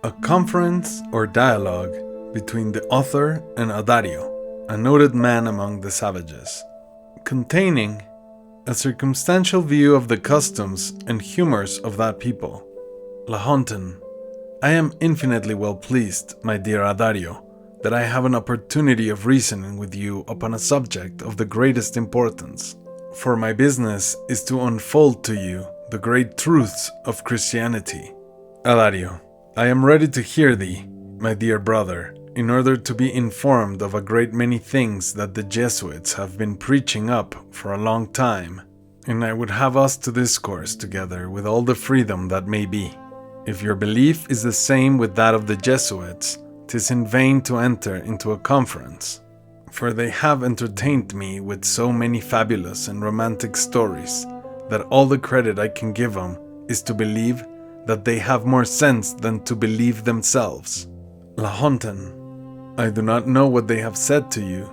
A conference or dialogue between the author and Adario, a noted man among the savages, containing a circumstantial view of the customs and humors of that people. Lahontan, I am infinitely well pleased, my dear Adario, that I have an opportunity of reasoning with you upon a subject of the greatest importance, for my business is to unfold to you the great truths of Christianity. Adario, I am ready to hear thee, my dear brother, in order to be informed of a great many things that the Jesuits have been preaching up for a long time, and I would have us to discourse together with all the freedom that may be. If your belief is the same with that of the Jesuits, 'tis in vain to enter into a conference, for they have entertained me with so many fabulous and romantic stories that all the credit I can give them is to believe that they have more sense than to believe themselves. Lahontan, I do not know what they have said to you,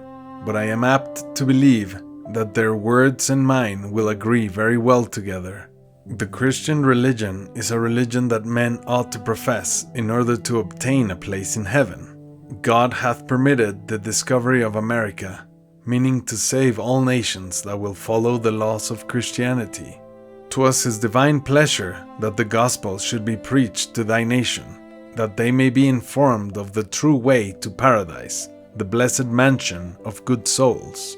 but I am apt to believe that their words and mine will agree very well together. The Christian religion is a religion that men ought to profess in order to obtain a place in heaven. God hath permitted the discovery of America, meaning to save all nations that will follow the laws of Christianity. 'Twas his divine pleasure that the gospel should be preached to thy nation, that they may be informed of the true way to paradise, the blessed mansion of good souls.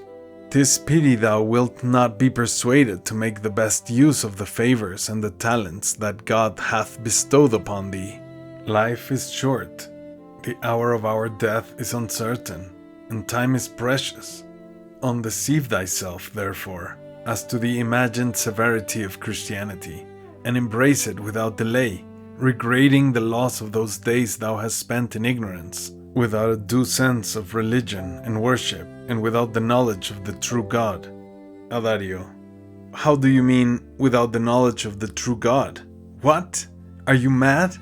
'Tis pity thou wilt not be persuaded to make the best use of the favors and the talents that God hath bestowed upon thee. Life is short, the hour of our death is uncertain, and time is precious. Undeceive thyself, therefore, as to the imagined severity of Christianity, and embrace it without delay, regretting the loss of those days thou hast spent in ignorance, without a due sense of religion and worship, and without the knowledge of the true God. Adario, how do you mean, without the knowledge of the true God? What? Are you mad?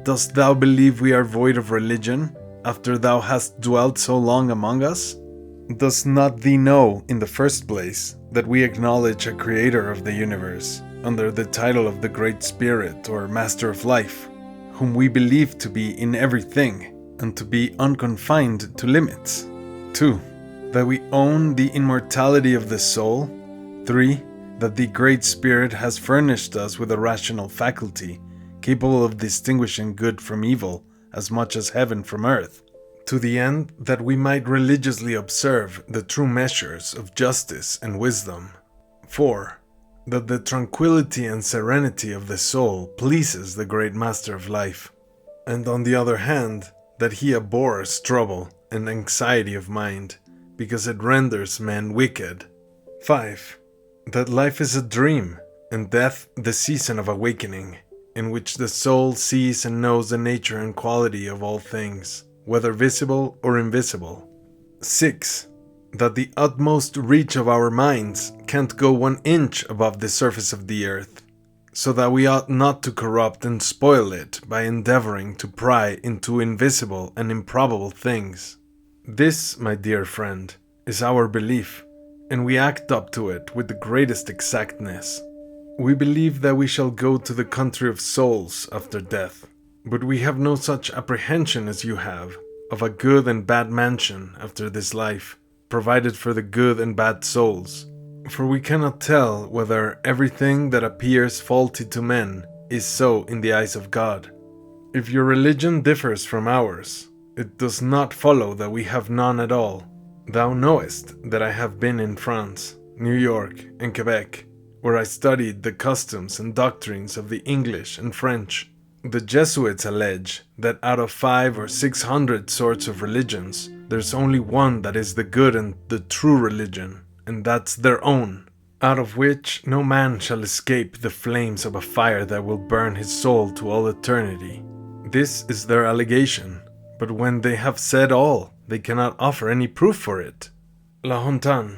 Dost thou believe we are void of religion, after thou hast dwelt so long among us? Does not thee know, in the first place, that we acknowledge a creator of the universe, under the title of the Great Spirit or Master of Life, whom we believe to be in everything, and to be unconfined to limits? 2. That we own the immortality of the soul. 3. That the Great Spirit has furnished us with a rational faculty, capable of distinguishing good from evil as much as heaven from earth, to the end that we might religiously observe the true measures of justice and wisdom. 4. That the tranquility and serenity of the soul pleases the great Master of Life, and on the other hand, that he abhors trouble and anxiety of mind, because it renders men wicked. 5. That life is a dream, and death the season of awakening, in which the soul sees and knows the nature and quality of all things, whether visible or invisible. 6. That the utmost reach of our minds can't go 1 inch above the surface of the earth, so that we ought not to corrupt and spoil it by endeavoring to pry into invisible and improbable things. This, my dear friend, is our belief, and we act up to it with the greatest exactness. We believe that we shall go to the country of souls after death, but we have no such apprehension as you have of a good and bad mansion after this life, provided for the good and bad souls. For we cannot tell whether everything that appears faulty to men is so in the eyes of God. If your religion differs from ours, it does not follow that we have none at all. Thou knowest that I have been in France, New York, and Quebec, where I studied the customs and doctrines of the English and French. The Jesuits allege that out of 500 or 600 sorts of religions, there's only one that is the good and the true religion, and that's their own, out of which no man shall escape the flames of a fire that will burn his soul to all eternity. This is their allegation, but when they have said all, they cannot offer any proof for it. Lahontan,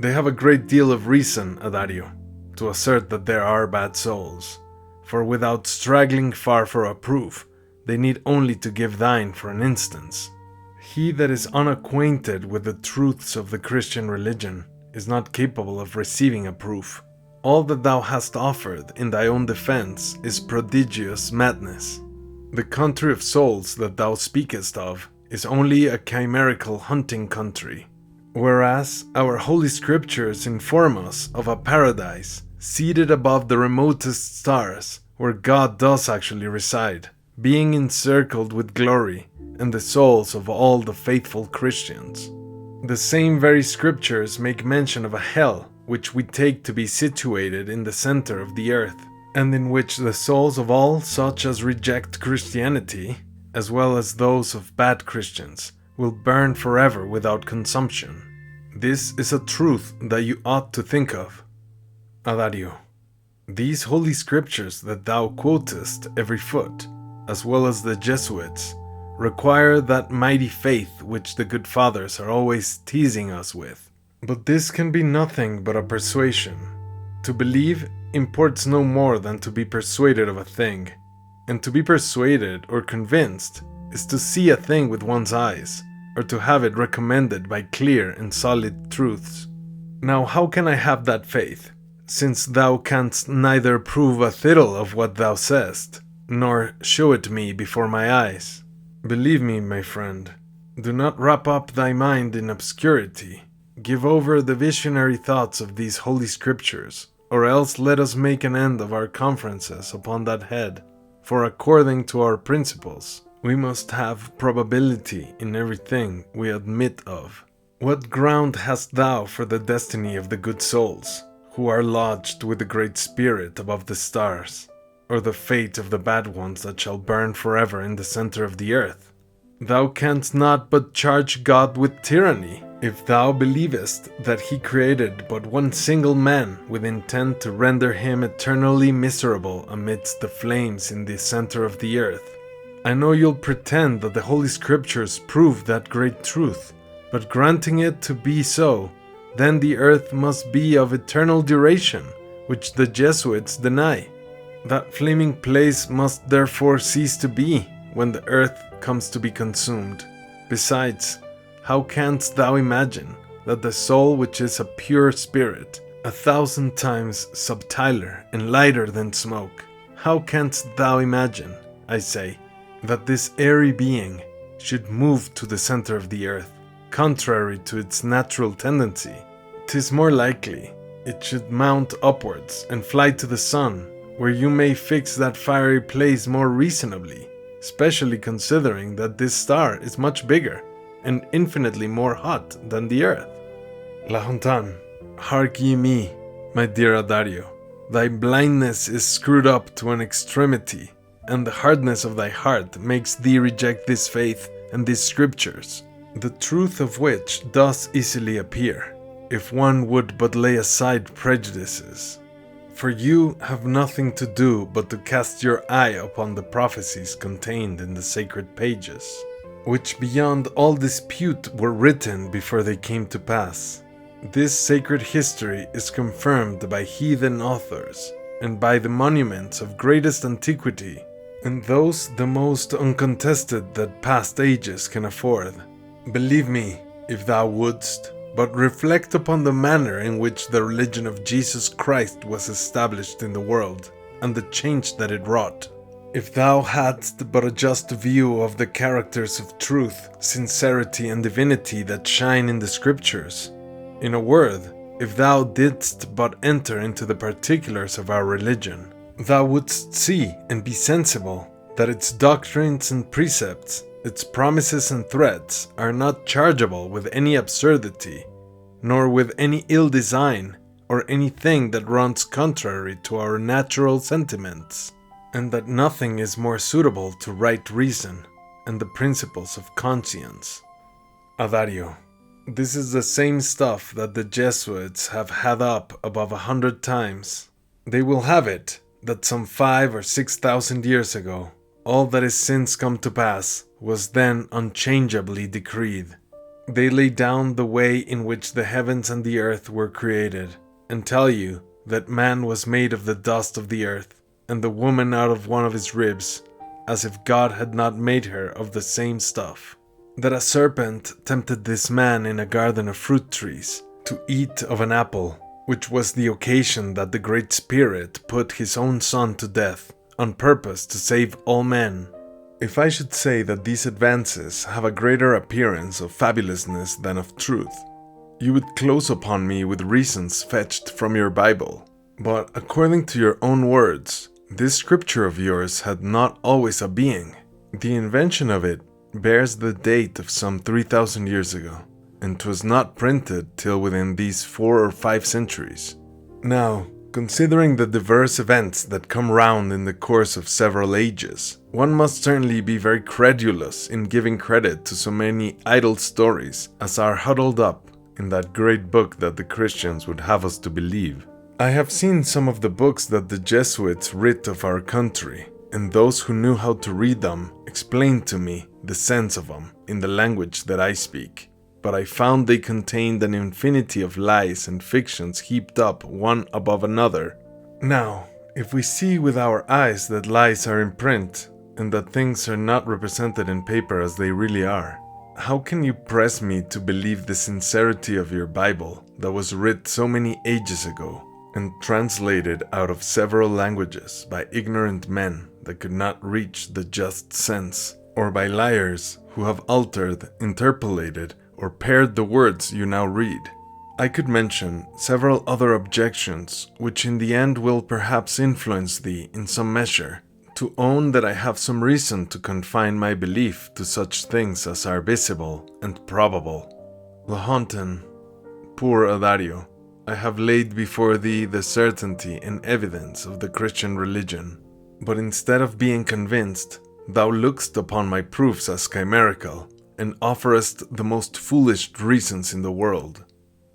they have a great deal of reason, Adario, to assert that there are bad souls, for without straggling far for a proof, they need only to give thine for an instance. He that is unacquainted with the truths of the Christian religion is not capable of receiving a proof. All that thou hast offered in thy own defense is prodigious madness. The country of souls that thou speakest of is only a chimerical hunting country, whereas our holy scriptures inform us of a paradise seated above the remotest stars, where God does actually reside, being encircled with glory and the souls of all the faithful Christians. The same very scriptures make mention of a hell, which we take to be situated in the center of the earth, and in which the souls of all such as reject Christianity, as well as those of bad Christians, will burn forever without consumption. This is a truth that you ought to think of. Adario. These holy scriptures that thou quotest every foot, as well as the Jesuits, require that mighty faith which the good fathers are always teasing us with. But this can be nothing but a persuasion. To believe imports no more than to be persuaded of a thing, and to be persuaded or convinced is to see a thing with one's eyes, or to have it recommended by clear and solid truths. Now how can I have that faith, since thou canst neither prove a tittle of what thou sayest, nor show it me before my eyes? Believe me, my friend, do not wrap up thy mind in obscurity. Give over the visionary thoughts of these holy scriptures, or else let us make an end of our conferences upon that head. For according to our principles, we must have probability in everything we admit of. What ground hast thou for the destiny of the good souls, who are lodged with the Great Spirit above the stars, or the fate of the bad ones that shall burn forever in the center of the earth? Thou canst not but charge God with tyranny, if thou believest that he created but one single man with intent to render him eternally miserable amidst the flames in the center of the earth. I know you'll pretend that the Holy Scriptures prove that great truth, but granting it to be so, then the earth must be of eternal duration, which the Jesuits deny. That flaming place must therefore cease to be when the earth comes to be consumed. Besides, how canst thou imagine that the soul, which is a pure spirit, 1,000 times subtiler and lighter than smoke, how canst thou imagine, I say, that this airy being should move to the center of the earth, contrary to its natural tendency? 'Tis more likely it should mount upwards and fly to the sun, where you may fix that fiery place more reasonably, especially considering that this star is much bigger and infinitely more hot than the earth. Lahontan, hark ye me, my dear Adario. Thy blindness is screwed up to an extremity, and the hardness of thy heart makes thee reject this faith and these scriptures, the truth of which does easily appear, if one would but lay aside prejudices. For you have nothing to do but to cast your eye upon the prophecies contained in the sacred pages, which beyond all dispute were written before they came to pass. This sacred history is confirmed by heathen authors, and by the monuments of greatest antiquity, and those the most uncontested that past ages can afford. Believe me, if thou wouldst, but reflect upon the manner in which the religion of Jesus Christ was established in the world, and the change that it wrought. If thou hadst but a just view of the characters of truth, sincerity, and divinity that shine in the scriptures, in a word, if thou didst but enter into the particulars of our religion, thou wouldst see and be sensible that its doctrines and precepts, its promises and threats, are not chargeable with any absurdity, nor with any ill design, or anything that runs contrary to our natural sentiments, and that nothing is more suitable to right reason and the principles of conscience. Adario, this is the same stuff that the Jesuits have had up above 100 times. They will have it that some 5,000 or 6,000 years ago, all that is since come to pass was then unchangeably decreed. They lay down the way in which the heavens and the earth were created, and tell you that man was made of the dust of the earth, and the woman out of one of his ribs, as if God had not made her of the same stuff. That a serpent tempted this man in a garden of fruit trees to eat of an apple, which was the occasion that the Great Spirit put his own Son to death, on purpose to save all men. if I should say that these advances have a greater appearance of fabulousness than of truth, you would close upon me with reasons fetched from your Bible. But according to your own words, this scripture of yours had not always a being. The invention of it bears the date of some 3,000 years ago, and 'twas not printed till within these 4 or 5 centuries. Now, considering the diverse events that come round in the course of several ages, one must certainly be very credulous in giving credit to so many idle stories as are huddled up in that great book that the Christians would have us to believe. I have seen some of the books that the Jesuits writ of our country, and those who knew how to read them explained to me the sense of them in the language that I speak. But I found they contained an infinity of lies and fictions heaped up one above another. Now, if we see with our eyes that lies are in print, and that things are not represented in paper as they really are, how can you press me to believe the sincerity of your Bible that was writ so many ages ago, and translated out of several languages by ignorant men that could not reach the just sense, or by liars who have altered, interpolated, or paired the words you now read? I could mention several other objections which in the end will perhaps influence thee in some measure, to own that I have some reason to confine my belief to such things as are visible and probable. Lahontan, poor Adario, I have laid before thee the certainty and evidence of the Christian religion, but instead of being convinced, thou lookst upon my proofs as chimerical, and offerest the most foolish reasons in the world.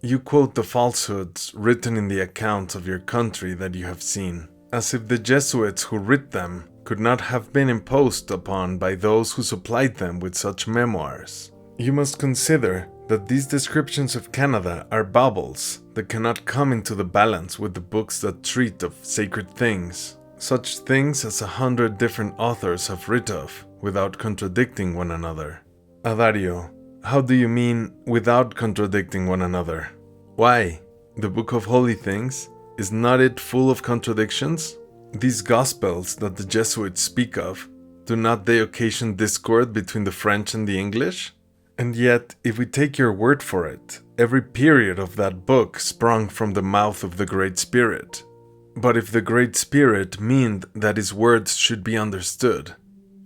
You quote the falsehoods written in the accounts of your country that you have seen, as if the Jesuits who writ them could not have been imposed upon by those who supplied them with such memoirs. You must consider that these descriptions of Canada are baubles that cannot come into the balance with the books that treat of sacred things, such things as 100 different authors have writ of, without contradicting one another. Adario, how do you mean without contradicting one another? Why, the Book of Holy Things, is not it full of contradictions? These Gospels that the Jesuits speak of, do not they occasion discord between the French and the English? And yet, if we take your word for it, every period of that book sprung from the mouth of the Great Spirit. But if the Great Spirit meant that his words should be understood,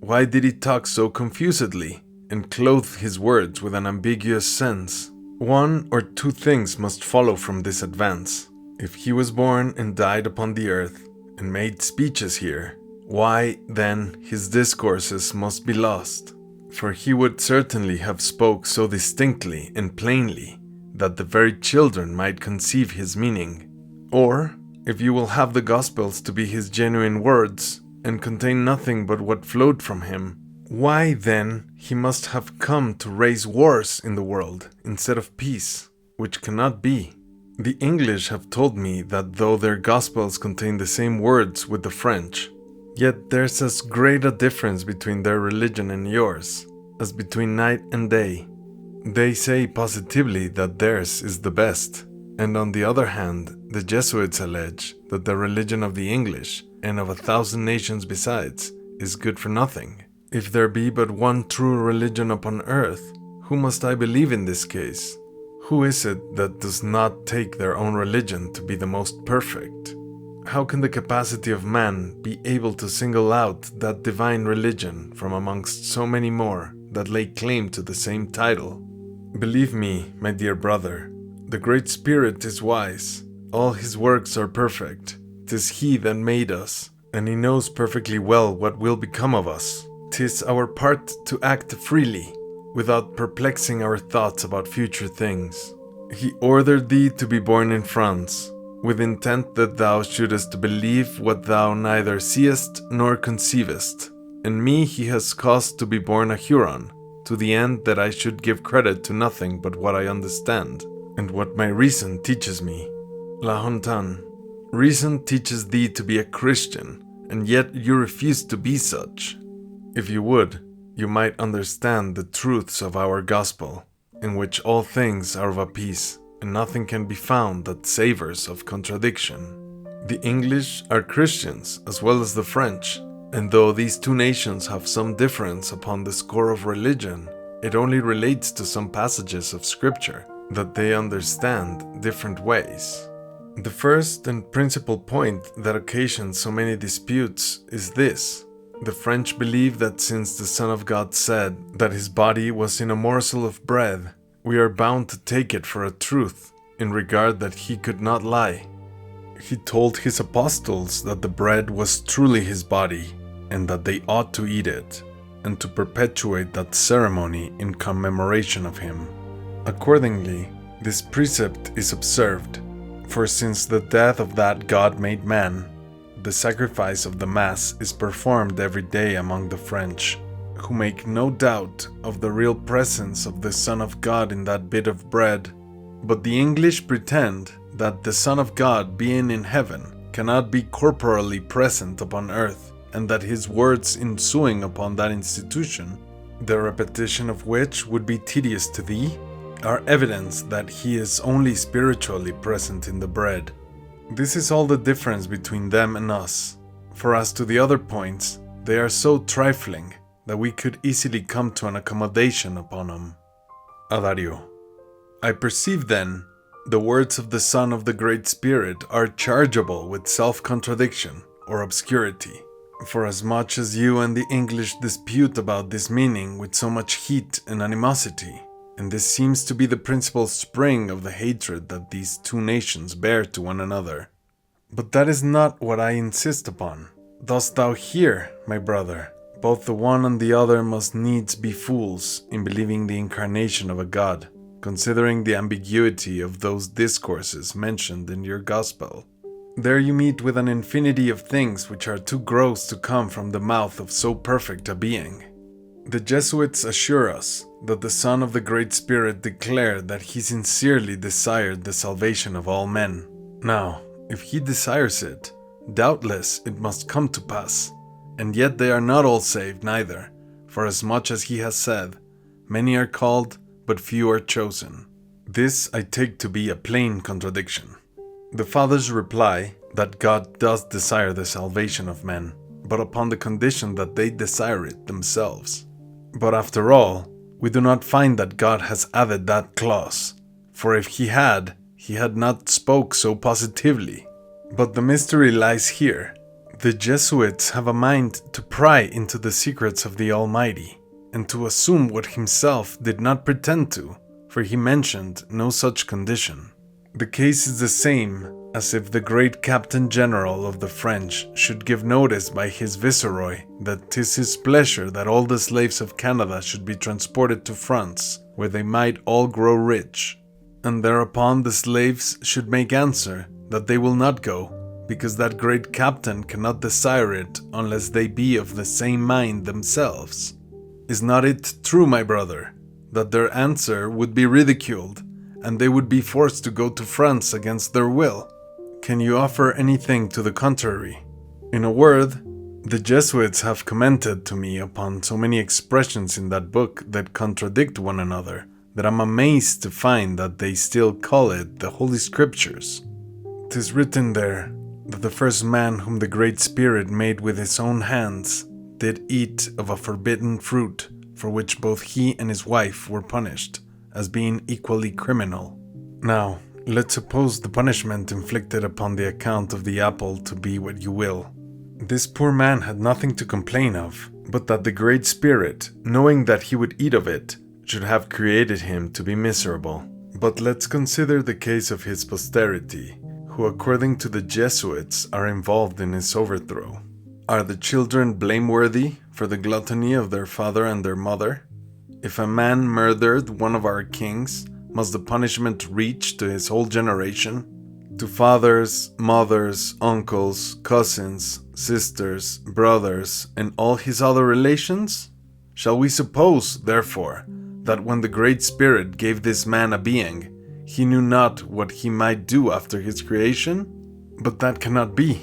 why did he talk so confusedly, and clothe his words with an ambiguous sense? One or two things must follow from this advance. If he was born and died upon the earth, and made speeches here, why, then, his discourses must be lost? For he would certainly have spoke so distinctly and plainly, that the very children might conceive his meaning. Or, if you will have the Gospels to be his genuine words, and contain nothing but what flowed from him, why, then, he must have come to raise wars in the world instead of peace, which cannot be. The English have told me that though their Gospels contain the same words with the French, yet there's as great a difference between their religion and yours as between night and day. They say positively that theirs is the best, and on the other hand, the Jesuits allege that the religion of the English, and of 1,000 nations besides, is good for nothing. If there be but one true religion upon earth, who must I believe in this case? Who is it that does not take their own religion to be the most perfect? How can the capacity of man be able to single out that divine religion from amongst so many more that lay claim to the same title? Believe me, my dear brother, the Great Spirit is wise, all his works are perfect. 'Tis he that made us, and he knows perfectly well what will become of us. 'Tis our part to act freely, without perplexing our thoughts about future things. He ordered thee to be born in France, with intent that thou shouldest believe what thou neither seest nor conceivest. And me he has caused to be born a Huron, to the end that I should give credit to nothing but what I understand, and what my reason teaches me. Lahontan, reason teaches thee to be a Christian, and yet you refuse to be such. If you would, you might understand the truths of our gospel, in which all things are of a piece, and nothing can be found that savors of contradiction. The English are Christians as well as the French, And though these two nations have some difference upon the score of religion, it only relates to some passages of scripture that they understand different ways. The first and principal point that occasions so many disputes is this. The French believe that since the Son of God said that his body was in a morsel of bread, we are bound to take it for a truth in regard that he could not lie. He told his apostles that the bread was truly his body and that they ought to eat it and to perpetuate that ceremony in commemoration of him. Accordingly, this precept is observed, for since the death of that God-made man, the sacrifice of the Mass is performed every day among the French, who make no doubt of the real presence of the Son of God in that bit of bread. But the English pretend that the Son of God, being in heaven, cannot be corporally present upon earth, and that his words ensuing upon that institution, the repetition of which would be tedious to thee, are evidence that he is only spiritually present in the bread. This is all the difference between them and us, for as to the other points, they are so trifling that we could easily come to an accommodation upon them. Adario. I perceive then, the words of the Son of the Great Spirit are chargeable with self-contradiction or obscurity, for as much as you and the English dispute about this meaning with so much heat and animosity, and this seems to be the principal spring of the hatred that these two nations bear to one another. But that is not what I insist upon. Dost thou hear, my brother? Both the one and the other must needs be fools in believing the incarnation of a God, considering the ambiguity of those discourses mentioned in your gospel. There you meet with an infinity of things which are too gross to come from the mouth of so perfect a being. The Jesuits assure us that the Son of the Great Spirit declared that he sincerely desired the salvation of all men. Now, if he desires it, doubtless it must come to pass, and yet they are not all saved neither, for as much as he has said, many are called, but few are chosen. This I take to be a plain contradiction. The Fathers reply that God does desire the salvation of men, but upon the condition that they desire it themselves. But after all, we do not find that God has added that clause, for if he had not spoke so positively. But the mystery lies here. The Jesuits have a mind to pry into the secrets of the Almighty, and to assume what himself did not pretend to, for he mentioned no such condition. The case is the same as if the great Captain General of the French should give notice by his Viceroy that 'tis his pleasure that all the slaves of Canada should be transported to France, where they might all grow rich, and thereupon the slaves should make answer that they will not go, because that great captain cannot desire it unless they be of the same mind themselves. Is not it true, my brother, that their answer would be ridiculed, and they would be forced to go to France against their will? Can you offer anything to the contrary? In a word, the Jesuits have commented to me upon so many expressions in that book that contradict one another, that I'm amazed to find that they still call it the Holy Scriptures. 'Tis written there that the first man whom the Great Spirit made with his own hands did eat of a forbidden fruit, for which both he and his wife were punished, as being equally criminal. Now, let's suppose the punishment inflicted upon the account of the apple to be what you will. This poor man had nothing to complain of, but that the Great Spirit, knowing that he would eat of it, should have created him to be miserable. But let's consider the case of his posterity, who according to the Jesuits are involved in his overthrow. Are the children blameworthy for the gluttony of their father and their mother? If a man murdered one of our kings, must the punishment reach to his whole generation? To fathers, mothers, uncles, cousins, sisters, brothers, and all his other relations? Shall we suppose, therefore, that when the Great Spirit gave this man a being, he knew not what he might do after his creation? But that cannot be.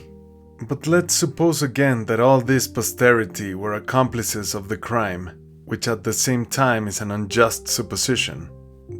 But let's suppose again that all this posterity were accomplices of the crime, which at the same time is an unjust supposition.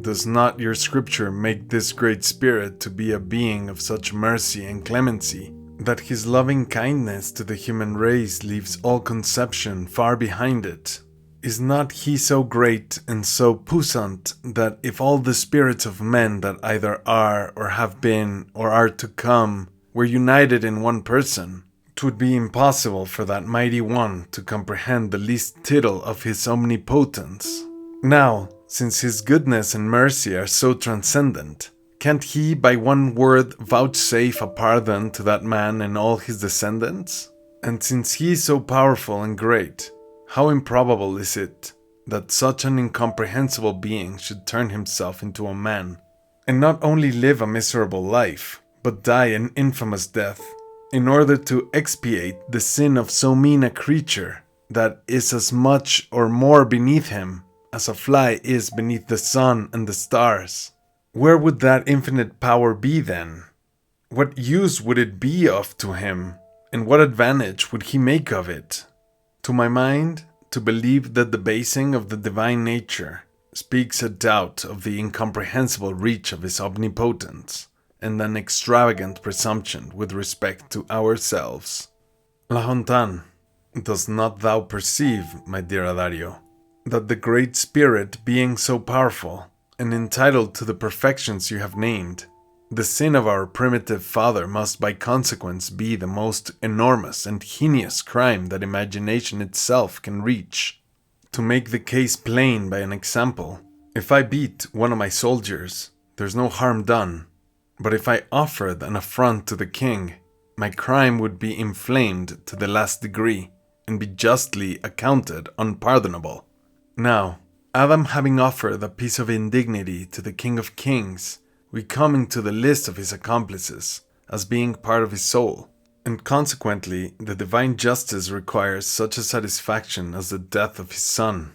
Does not your scripture make this Great Spirit to be a being of such mercy and clemency that his loving kindness to the human race leaves all conception far behind it? Is not he so great and so puissant that if all the spirits of men that either are or have been or are to come were united in one person, 'twould be impossible for that mighty one to comprehend the least tittle of his omnipotence? Now, since his goodness and mercy are so transcendent, can't he by one word vouchsafe a pardon to that man and all his descendants? And since he is so powerful and great, how improbable is it that such an incomprehensible being should turn himself into a man, and not only live a miserable life, but die an infamous death, in order to expiate the sin of so mean a creature that is as much or more beneath him as a fly is beneath the sun and the stars? Where would that infinite power be then? What use would it be of to him, and what advantage would he make of it? To my mind, to believe that the basing of the divine nature speaks a doubt of the incomprehensible reach of his omnipotence, and an extravagant presumption with respect to ourselves. Lahontan, dost not thou perceive, my dear Adario, that the Great Spirit being so powerful, and entitled to the perfections you have named, the sin of our primitive father must by consequence be the most enormous and heinous crime that imagination itself can reach. To make the case plain by an example, if I beat one of my soldiers, there's no harm done, but if I offered an affront to the king, my crime would be inflamed to the last degree, and be justly accounted unpardonable. Now, Adam having offered a piece of indignity to the King of Kings, we come into the list of his accomplices, as being part of his soul, and consequently the divine justice requires such a satisfaction as the death of his son.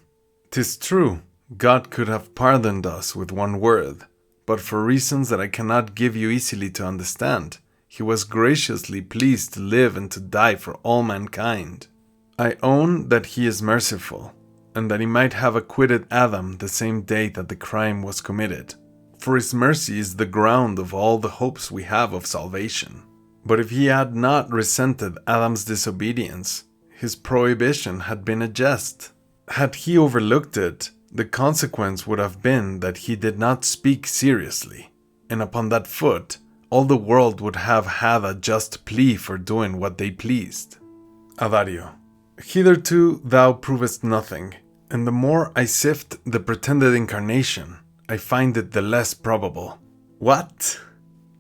'Tis true, God could have pardoned us with one word, but for reasons that I cannot give you easily to understand, he was graciously pleased to live and to die for all mankind. I own that he is merciful, and that he might have acquitted Adam the same day that the crime was committed. For his mercy is the ground of all the hopes we have of salvation. But if he had not resented Adam's disobedience, his prohibition had been a jest. Had he overlooked it, the consequence would have been that he did not speak seriously, and upon that foot, all the world would have had a just plea for doing what they pleased. Adario, hitherto thou provest nothing, and the more I sift the pretended incarnation, I find it the less probable. What?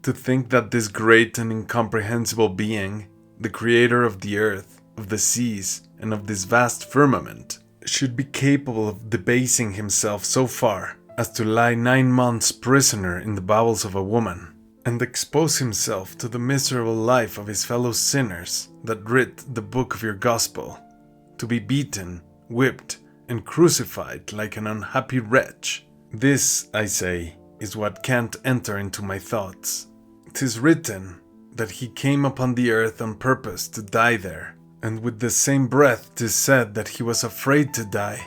To think that this great and incomprehensible being, the creator of the earth, of the seas, and of this vast firmament, should be capable of debasing himself so far as to lie 9 months prisoner in the bowels of a woman, and expose himself to the miserable life of his fellow sinners that writ the book of your gospel, to be beaten, whipped, and crucified like an unhappy wretch. This, I say, is what can't enter into my thoughts. 'Tis written that he came upon the earth on purpose to die there, and with the same breath 'tis said that he was afraid to die.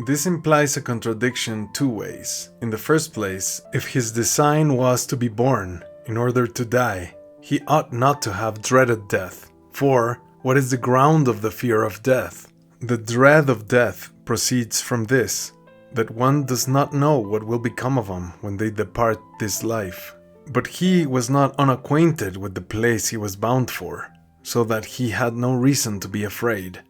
This implies a contradiction 2 ways. In the first place, if his design was to be born in order to die, he ought not to have dreaded death. For what is the ground of the fear of death? The dread of death proceeds from this, that one does not know what will become of them when they depart this life. But he was not unacquainted with the place he was bound for, so that he had no reason to be afraid.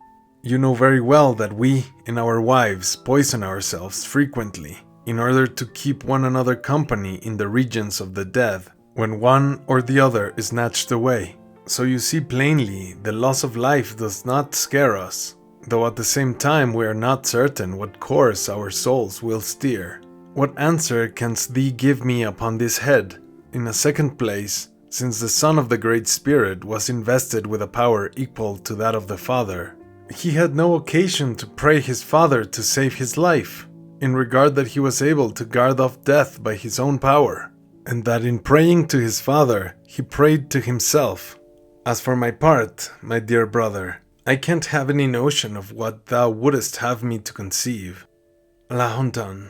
You know very well that we and our wives poison ourselves frequently in order to keep one another company in the regions of the dead, when one or the other is snatched away. So you see plainly the loss of life does not scare us, though at the same time we are not certain what course our souls will steer. What answer canst thee give me upon this head? In a second place, since the Son of the Great Spirit was invested with a power equal to that of the Father, he had no occasion to pray his Father to save his life, in regard that he was able to guard off death by his own power, and that in praying to his Father, he prayed to himself. As for my part, my dear brother, I can't have any notion of what thou wouldest have me to conceive. Lahontan,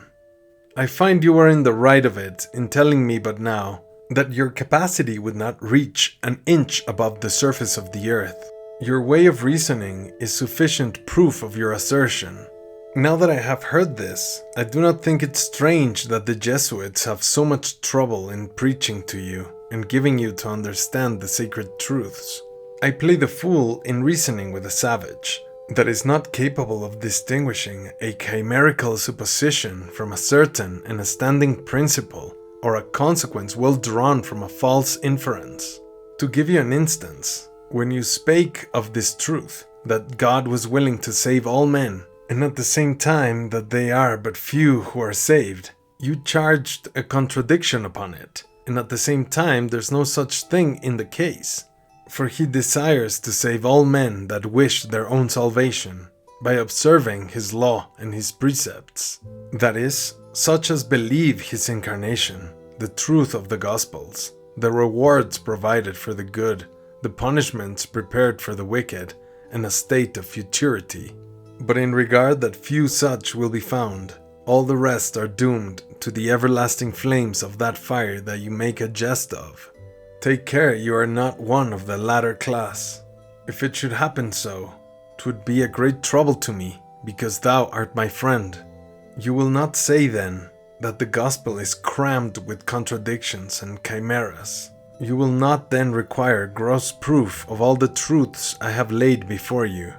I find you are in the right of it in telling me but now that your capacity would not reach an inch above the surface of the earth. Your way of reasoning is sufficient proof of your assertion. Now that I have heard this, I do not think it strange that the Jesuits have so much trouble in preaching to you and giving you to understand the sacred truths. I play the fool in reasoning with a savage that is not capable of distinguishing a chimerical supposition from a certain and a standing principle, or a consequence well drawn from a false inference. To give you an instance, when you spake of this truth, that God was willing to save all men, and at the same time that they are but few who are saved, you charged a contradiction upon it, and at the same time there's no such thing in the case. For he desires to save all men that wish their own salvation, by observing his law and his precepts, that is, such as believe his incarnation, the truth of the Gospels, the rewards provided for the good, the punishments prepared for the wicked, and a state of futurity. But in regard that few such will be found, all the rest are doomed to the everlasting flames of that fire that you make a jest of. Take care you are not one of the latter class. If it should happen so, 'twould be a great trouble to me, because thou art my friend. You will not say then that the gospel is crammed with contradictions and chimeras. You will not then require gross proof of all the truths I have laid before you.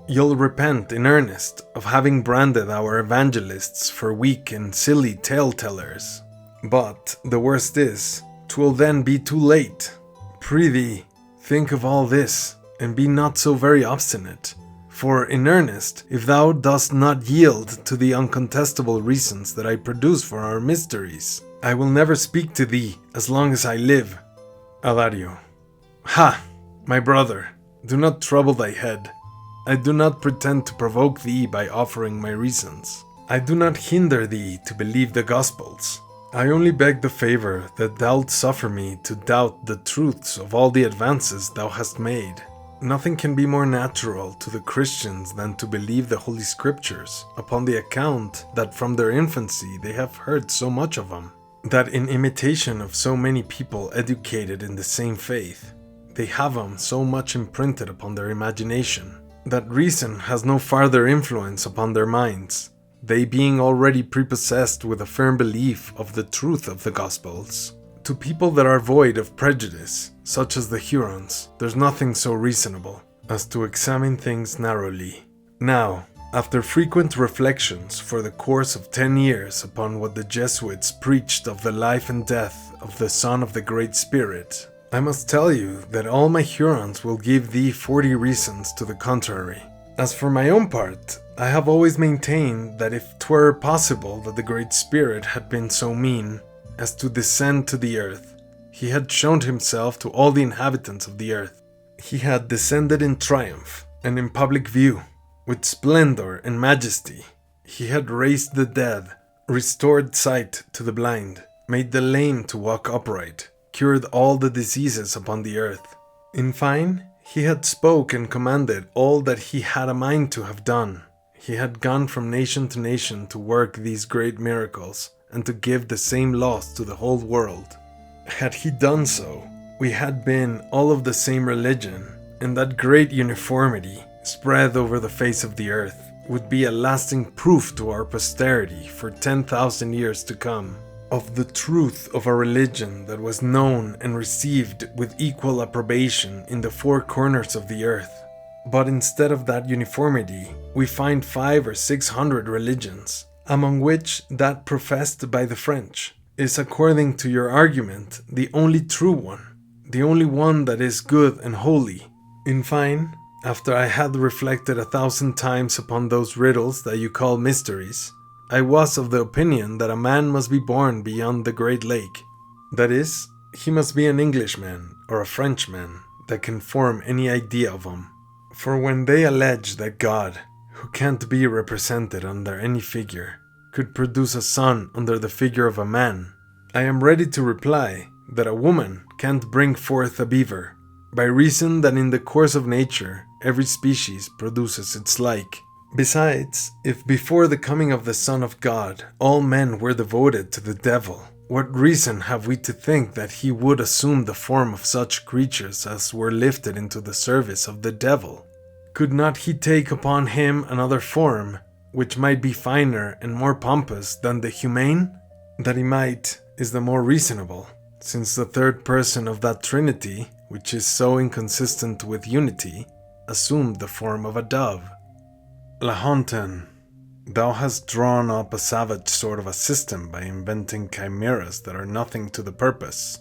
You'll repent in earnest of having branded our evangelists for weak and silly tale-tellers. But the worst is, 'twill then be too late. Prithee, think of all this, and be not so very obstinate. For in earnest, if thou dost not yield to the uncontestable reasons that I produce for our mysteries, I will never speak to thee as long as I live. Adario. Ha! My brother, do not trouble thy head. I do not pretend to provoke thee by offering my reasons. I do not hinder thee to believe the Gospels. I only beg the favor that thou'lt suffer me to doubt the truths of all the advances thou hast made. Nothing can be more natural to the Christians than to believe the Holy Scriptures, upon the account that from their infancy they have heard so much of them, that in imitation of so many people educated in the same faith, they have them so much imprinted upon their imagination, that reason has no farther influence upon their minds, they being already prepossessed with a firm belief of the truth of the Gospels. To people that are void of prejudice, such as the Hurons, there's nothing so reasonable as to examine things narrowly. Now, after frequent reflections for the course of 10 years upon what the Jesuits preached of the life and death of the Son of the Great Spirit, I must tell you that all my Hurons will give thee 40 reasons to the contrary. As for my own part, I have always maintained that if 'twere possible that the Great Spirit had been so mean as to descend to the earth, he had shown himself to all the inhabitants of the earth. He had descended in triumph and in public view, with splendor and majesty. He had raised the dead, restored sight to the blind, made the lame to walk upright, cured all the diseases upon the earth. In fine, he had spoke and commanded all that he had a mind to have done. He had gone from nation to nation to work these great miracles, and to give the same laws to the whole world. Had he done so, we had been all of the same religion, and that great uniformity, spread over the face of the earth, would be a lasting proof to our posterity for 10,000 years to come, of the truth of a religion that was known and received with equal approbation in the four corners of the earth. But instead of that uniformity, we find 500 or 600 religions, among which that professed by the French is, according to your argument, the only true one, the only one that is good and holy. In fine, after I had reflected 1,000 times upon those riddles that you call mysteries, I was of the opinion that a man must be born beyond the great lake. That is, he must be an Englishman or a Frenchman that can form any idea of him. For when they allege that God, who can't be represented under any figure, could produce a son under the figure of a man, I am ready to reply that a woman can't bring forth a beaver, by reason that in the course of nature every species produces its like. Besides, if before the coming of the Son of God all men were devoted to the devil, What reason have we to think that he would assume the form of such creatures as were lifted into the service of the devil? Could not he take upon him another form, which might be finer and more pompous than the humane? That he might is the more reasonable, since the third person of that Trinity, which is so inconsistent with unity, assumed the form of a dove. Lahontan, thou hast drawn up a savage sort of a system by inventing chimeras that are nothing to the purpose.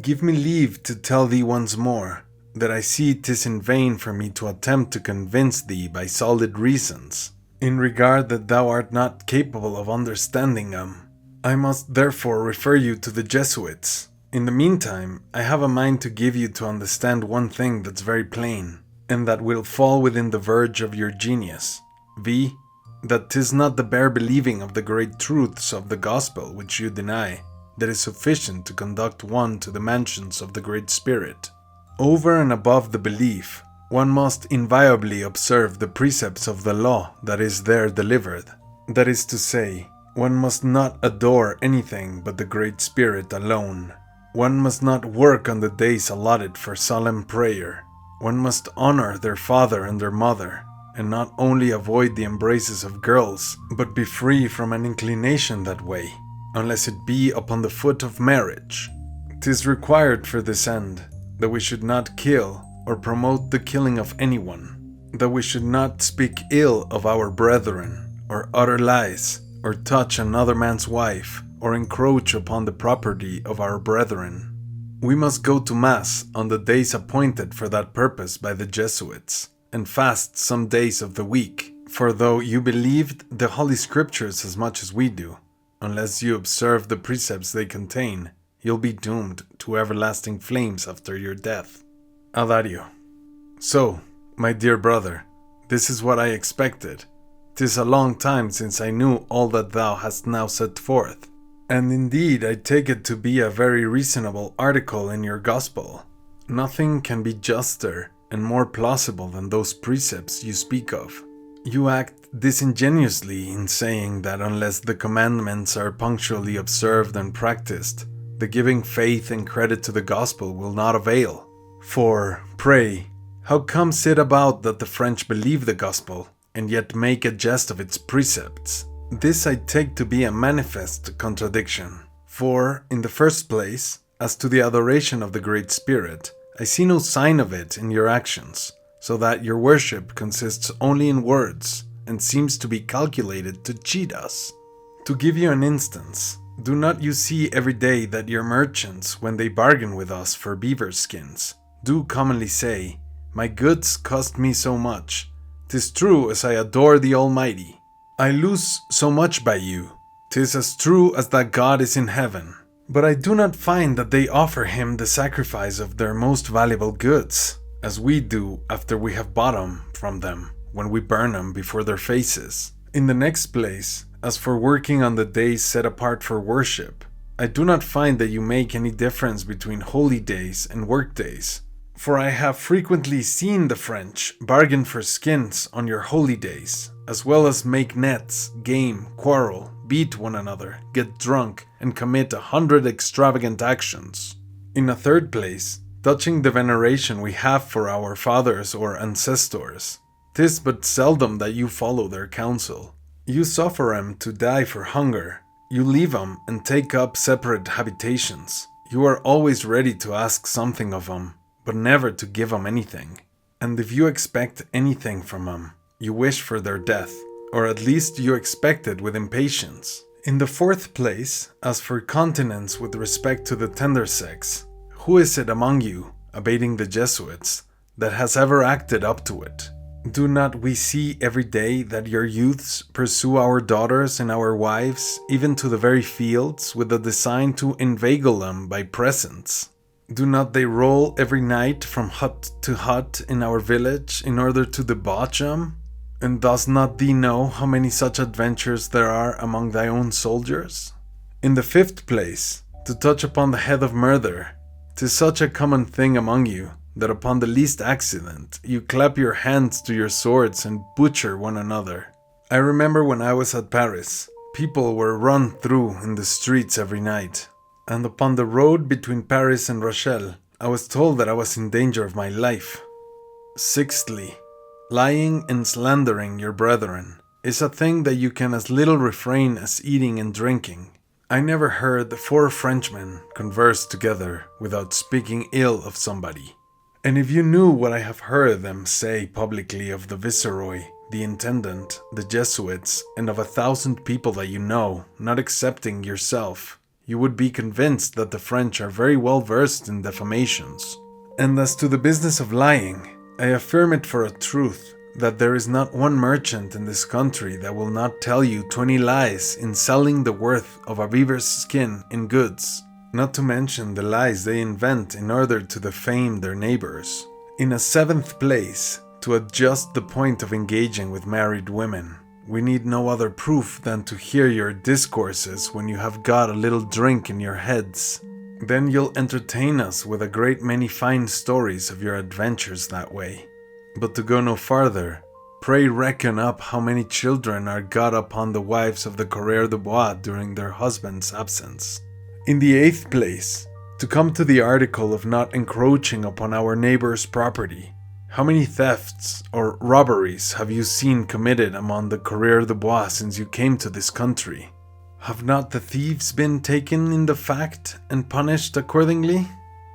Give me leave to tell thee once more, that I see 'tis in vain for me to attempt to convince thee by solid reasons, in regard that thou art not capable of understanding them. I must therefore refer you to the Jesuits. In the meantime, I have a mind to give you to understand one thing that's very plain, and that will fall within the verge of your genius, viz., that 'tis not the bare believing of the great truths of the gospel which you deny, that is sufficient to conduct one to the mansions of the Great Spirit. Over and above the belief, one must inviolably observe the precepts of the law that is there delivered. That is to say, one must not adore anything but the Great Spirit alone. One must not work on the days allotted for solemn prayer. One must honor their father and their mother, and not only avoid the embraces of girls, but be free from an inclination that way, unless it be upon the foot of marriage. 'Tis required for this end, that we should not kill or promote the killing of anyone, that we should not speak ill of our brethren, or utter lies, or touch another man's wife, or encroach upon the property of our brethren. We must go to Mass on the days appointed for that purpose by the Jesuits, and fast some days of the week, for though you believed the Holy Scriptures as much as we do, unless you observe the precepts they contain, you'll be doomed to everlasting flames after your death. Adario. So, my dear brother, this is what I expected. 'Tis a long time since I knew all that thou hast now set forth, and indeed I take it to be a very reasonable article in your gospel. Nothing can be juster and more plausible than those precepts you speak of. You act disingenuously in saying that unless the commandments are punctually observed and practiced, the giving faith and credit to the gospel will not avail. For, pray, how comes it about that the French believe the gospel, and yet make a jest of its precepts? This I take to be a manifest contradiction. For, in the first place, as to the adoration of the Great Spirit, I see no sign of it in your actions, so that your worship consists only in words, and seems to be calculated to cheat us. To give you an instance, do not you see every day that your merchants, when they bargain with us for beaver skins, do commonly say, "My goods cost me so much. 'Tis true as I adore the Almighty. I lose so much by you. 'Tis as true as that God is in heaven." But I do not find that they offer him the sacrifice of their most valuable goods, as we do after we have bought them from them, when we burn them before their faces. In the next place, as for working on the days set apart for worship, I do not find that you make any difference between holy days and work days. For I have frequently seen the French bargain for skins on your holy days, as well as make nets, game, quarrel, beat one another, get drunk, and commit 100 extravagant actions. In a third place, touching the veneration we have for our fathers or ancestors, 'tis but seldom that you follow their counsel. You suffer 'em to die for hunger. You leave 'em and take up separate habitations. You are always ready to ask something of 'em, but never to give 'em anything. And if you expect anything from 'em, you wish for their death, or at least you expect it with impatience. In the fourth place, as for continence with respect to the tender sex, who is it among you, abating the Jesuits, that has ever acted up to it? Do not we see every day that your youths pursue our daughters and our wives, even to the very fields, with the design to inveigle them by presents? Do not they roll every night from hut to hut in our village in order to debauch them? And does not thee know how many such adventures there are among thy own soldiers? In the fifth place, to touch upon the head of murder, 'tis such a common thing among you, that upon the least accident, you clap your hands to your swords and butcher one another. I remember when I was at Paris, people were run through in the streets every night. And upon the road between Paris and Rochelle, I was told that I was in danger of my life. Sixthly, lying and slandering your brethren is a thing that you can as little refrain as eating and drinking. I never heard 4 Frenchmen converse together without speaking ill of somebody. And if you knew what I have heard them say publicly of the Viceroy, the Intendant, the Jesuits, and of 1,000 people that you know, not excepting yourself, you would be convinced that the French are very well versed in defamations. And as to the business of lying, I affirm it for a truth that there is not one merchant in this country that will not tell you 20 lies in selling the worth of a beaver's skin in goods, not to mention the lies they invent in order to defame their neighbors. In a 7th place, to adjust the point of engaging with married women, we need no other proof than to hear your discourses when you have got a little drink in your heads. Then you'll entertain us with a great many fine stories of your adventures that way. But to go no farther, pray reckon up how many children are got upon the wives of the coureurs de bois during their husband's absence. In the 8th place, to come to the article of not encroaching upon our neighbor's property, how many thefts or robberies have you seen committed among the coureurs de bois since you came to this country? Have not the thieves been taken in the fact and punished accordingly?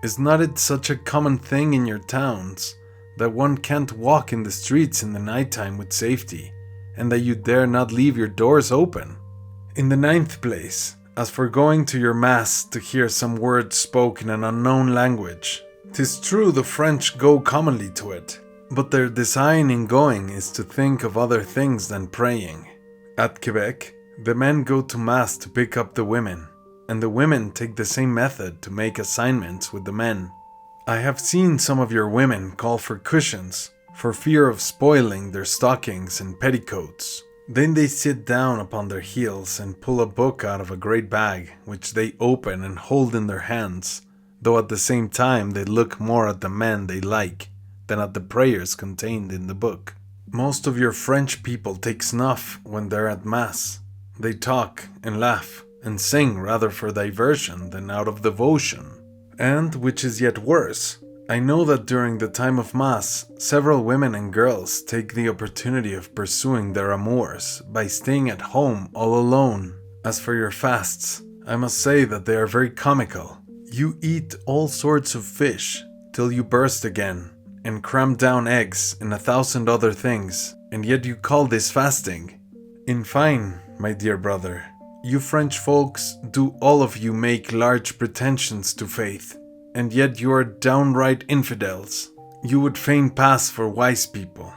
Is not it such a common thing in your towns that one can't walk in the streets in the nighttime with safety, and that you dare not leave your doors open? In the 9th place, as for going to your mass to hear some words spoken in an unknown language, 'tis true the French go commonly to it, but their design in going is to think of other things than praying. At Quebec, the men go to mass to pick up the women, and the women take the same method to make assignments with the men. I have seen some of your women call for cushions, for fear of spoiling their stockings and petticoats. Then they sit down upon their heels and pull a book out of a great bag, which they open and hold in their hands, though at the same time they look more at the men they like than at the prayers contained in the book. Most of your French people take snuff when they're at mass. They talk and laugh and sing rather for diversion than out of devotion. And, which is yet worse, I know that during the time of Mass, several women and girls take the opportunity of pursuing their amours by staying at home all alone. As for your fasts, I must say that they are very comical. You eat all sorts of fish till you burst again, and cram down eggs and 1,000 other things, and yet you call this fasting. In fine, my dear brother, you French folks do all of you make large pretensions to faith, and yet you are downright infidels. You would fain pass for wise people,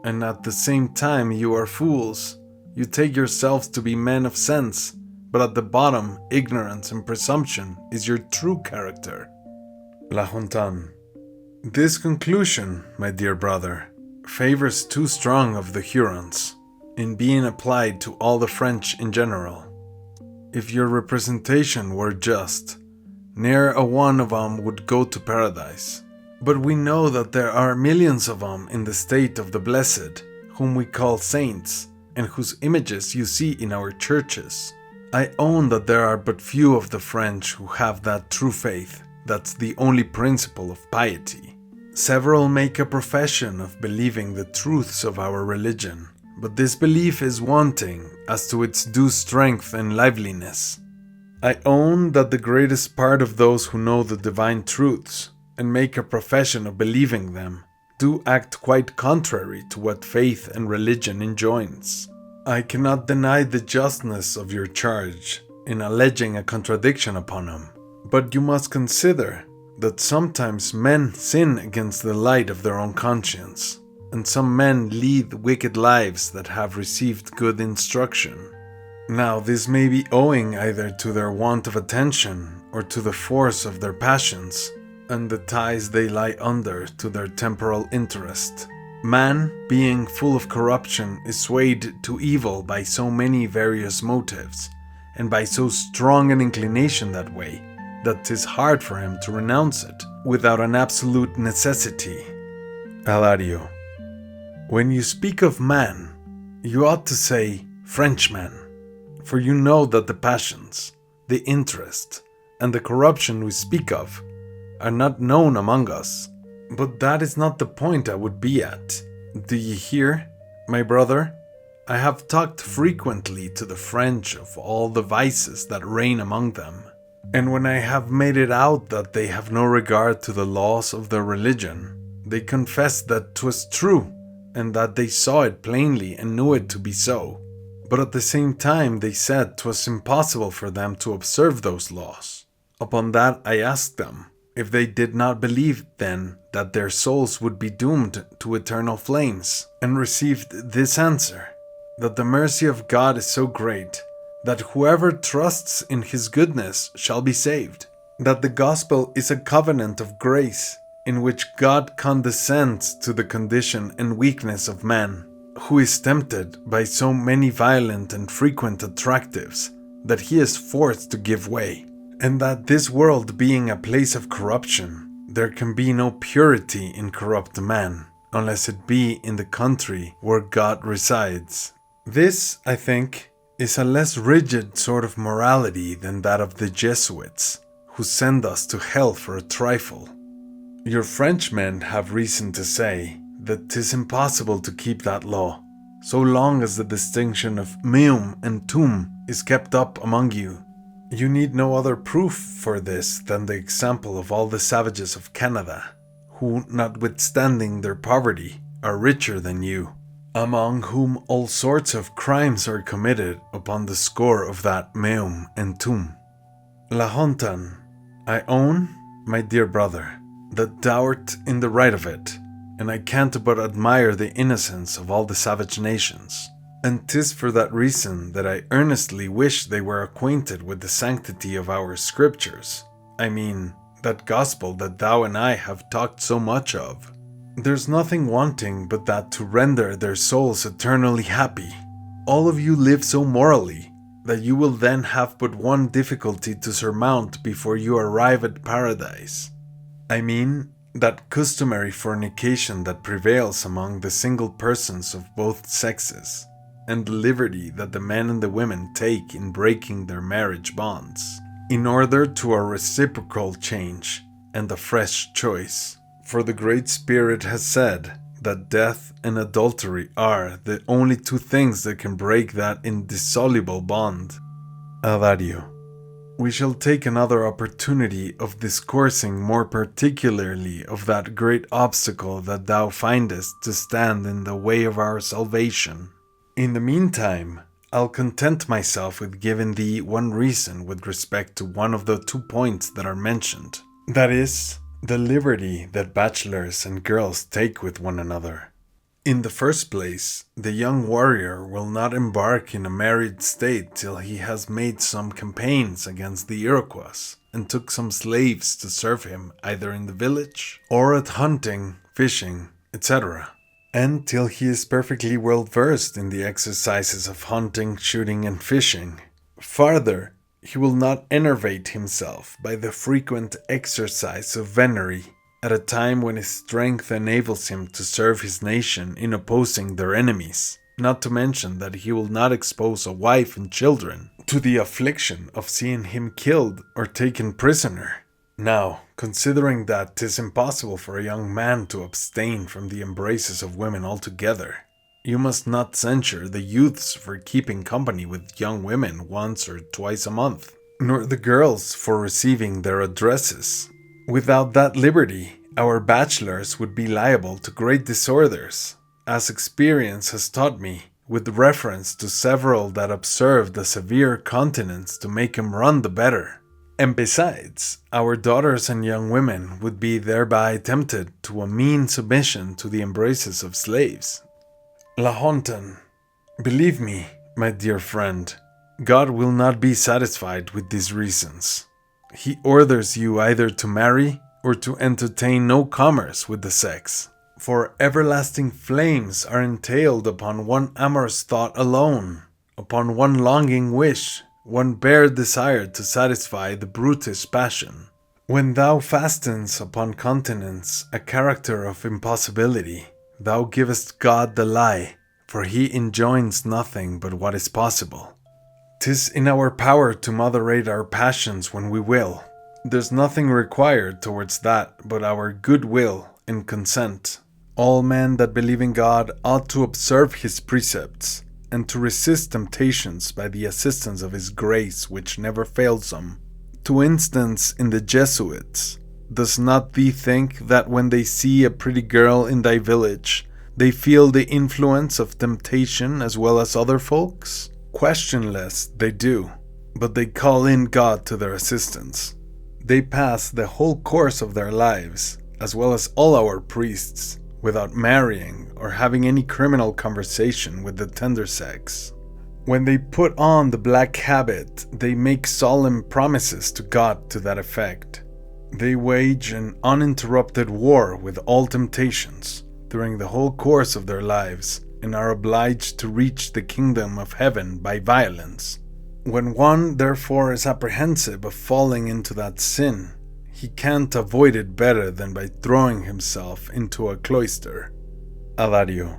and at the same time you are fools. You take yourselves to be men of sense, but at the bottom ignorance and presumption is your true character. Lahontan. This conclusion, my dear brother, favors too strong of the Hurons, in being applied to all the French in general. If your representation were just, ne'er a one of 'em would go to paradise. But we know that there are millions of 'em in the state of the blessed, whom we call saints, and whose images you see in our churches. I own that there are but few of the French who have that true faith that's the only principle of piety. Several make a profession of believing the truths of our religion, but this belief is wanting as to its due strength and liveliness. I own that the greatest part of those who know the divine truths and make a profession of believing them do act quite contrary to what faith and religion enjoins. I cannot deny the justness of your charge in alleging a contradiction upon them, but you must consider that sometimes men sin against the light of their own conscience, and some men lead wicked lives that have received good instruction. Now, this may be owing either to their want of attention or to the force of their passions, and the ties they lie under to their temporal interest. Man, being full of corruption, is swayed to evil by so many various motives, and by so strong an inclination that way, that 'tis hard for him to renounce it without an absolute necessity. Adario. When you speak of man, you ought to say Frenchman, for you know that the passions, the interest, and the corruption we speak of are not known among us. But that is not the point I would be at. Do ye hear, my brother? I have talked frequently to the French of all the vices that reign among them, and when I have made it out that they have no regard to the laws of their religion, they confessed that 'twas true, and that they saw it plainly and knew it to be so. But at the same time they said 'twas impossible for them to observe those laws. Upon that I asked them, if they did not believe then that their souls would be doomed to eternal flames, and received this answer, that the mercy of God is so great that whoever trusts in his goodness shall be saved, that the gospel is a covenant of grace in which God condescends to the condition and weakness of man, who is tempted by so many violent and frequent attractives that he is forced to give way, and that this world being a place of corruption, there can be no purity in corrupt man, unless it be in the country where God resides. This, I think, is a less rigid sort of morality than that of the Jesuits, who send us to hell for a trifle. Your Frenchmen have reason to say that 'tis impossible to keep that law, so long as the distinction of meum and tuum is kept up among you. You need no other proof for this than the example of all the savages of Canada, who, notwithstanding their poverty, are richer than you, among whom all sorts of crimes are committed upon the score of that meum and tuum. Lahontan, I own, my dear brother, that thou'rt in the right of it, and I can't but admire the innocence of all the savage nations. And 'tis for that reason that I earnestly wish they were acquainted with the sanctity of our scriptures. I mean, that gospel that thou and I have talked so much of. There's nothing wanting but that to render their souls eternally happy. All of you live so morally that you will then have but one difficulty to surmount before you arrive at paradise. I mean, that customary fornication that prevails among the single persons of both sexes, and the liberty that the men and the women take in breaking their marriage bonds, in order to a reciprocal change and a fresh choice. For the Great Spirit has said that death and adultery are the only two things that can break that indissoluble bond. Adario. We shall take another opportunity of discoursing more particularly of that great obstacle that thou findest to stand in the way of our salvation. In the meantime, I'll content myself with giving thee one reason with respect to one of the 2 points that are mentioned. That is, the liberty that bachelors and girls take with one another. In the first place, the young warrior will not embark in a married state till he has made some campaigns against the Iroquois and took some slaves to serve him either in the village or at hunting, fishing, etc., and till he is perfectly well versed in the exercises of hunting, shooting, and fishing. Farther, he will not enervate himself by the frequent exercise of venery at a time when his strength enables him to serve his nation in opposing their enemies, not to mention that he will not expose a wife and children to the affliction of seeing him killed or taken prisoner. Now, considering that 'tis impossible for a young man to abstain from the embraces of women altogether, you must not censure the youths for keeping company with young women once or twice a month, nor the girls for receiving their addresses. Without that liberty, our bachelors would be liable to great disorders, as experience has taught me, with reference to several that observed a severe continence to make him run the better. And besides, our daughters and young women would be thereby tempted to a mean submission to the embraces of slaves. Lahontan, believe me, my dear friend, God will not be satisfied with these reasons. He orders you either to marry or to entertain no commerce with the sex, for everlasting flames are entailed upon one amorous thought alone, upon one longing wish, one bare desire to satisfy the brutish passion. When thou fastens upon continence a character of impossibility, thou givest God the lie, for he enjoins nothing but what is possible. 'Tis in our power to moderate our passions when we will, There's nothing required towards that but our good will and consent. All men that believe in God ought to observe His precepts, and to resist temptations by the assistance of His grace which never fails them. To instance, in the Jesuits, does not thee think that when they see a pretty girl in thy village, they feel the influence of temptation as well as other folks? Questionless, they do, but they call in God to their assistance. They pass the whole course of their lives, as well as all our priests, without marrying or having any criminal conversation with the tender sex. When they put on the black habit, they make solemn promises to God to that effect. They wage an uninterrupted war with all temptations during the whole course of their lives, and are obliged to reach the kingdom of heaven by violence. When one, therefore, is apprehensive of falling into that sin, he can't avoid it better than by throwing himself into a cloister. Adario.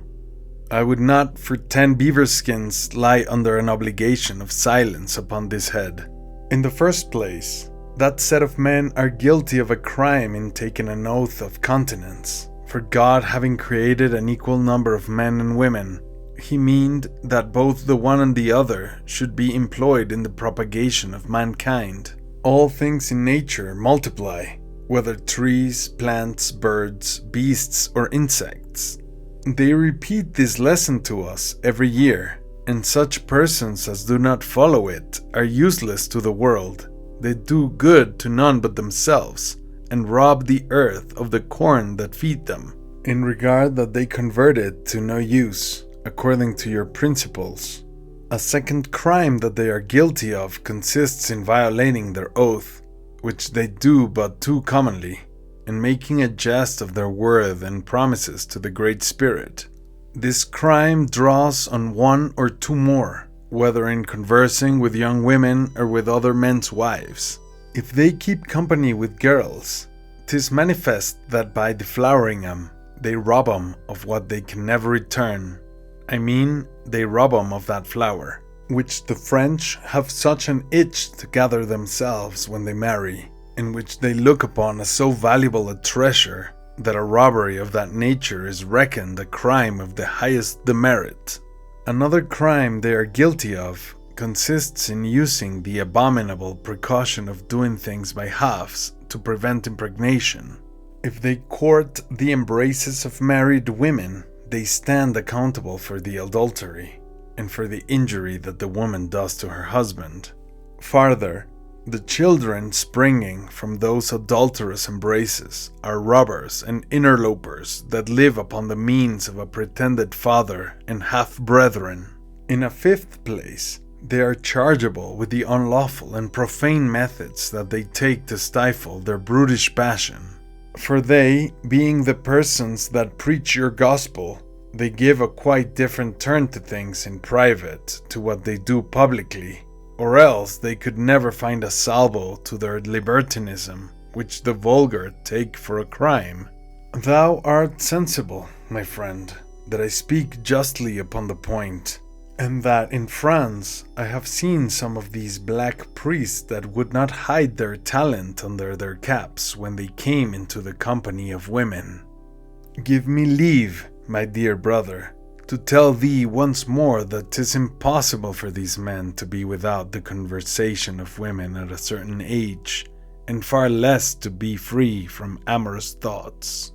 I would not for 10 beaver skins lie under an obligation of silence upon this head. In the first place, that set of men are guilty of a crime in taking an oath of continence. For God, having created an equal number of men and women, He meaned that both the one and the other should be employed in the propagation of mankind. All things in nature multiply, whether trees, plants, birds, beasts, or insects. They repeat this lesson to us every year, and such persons as do not follow it are useless to the world. They do good to none but themselves, and rob the earth of the corn that feed them, in regard that they convert it to no use, according to your principles. A second crime that they are guilty of consists in violating their oath, which they do but too commonly, and making a jest of their word and promises to the Great Spirit. This crime draws on one or two more, whether in conversing with young women or with other men's wives. If they keep company with girls, 'tis manifest that by deflowering 'em, they rob 'em of what they can never return. I mean, they rob 'em of that flower, which the French have such an itch to gather themselves when they marry, and which they look upon as so valuable a treasure that a robbery of that nature is reckoned a crime of the highest demerit. Another crime they are guilty of consists in using the abominable precaution of doing things by halves to prevent impregnation. If they court the embraces of married women, they stand accountable for the adultery and for the injury that the woman does to her husband. Farther, the children springing from those adulterous embraces are robbers and interlopers that live upon the means of a pretended father and half-brethren. In a fifth place, they are chargeable with the unlawful and profane methods that they take to stifle their brutish passion. For they, being the persons that preach your gospel, they give a quite different turn to things in private to what they do publicly, or else they could never find a salvo to their libertinism, which the vulgar take for a crime. Thou art sensible, my friend, that I speak justly upon the point, and that in France I have seen some of these black priests that would not hide their talent under their caps when they came into the company of women. Give me leave, my dear brother, to tell thee once more that 'tis impossible for these men to be without the conversation of women at a certain age, and far less to be free from amorous thoughts.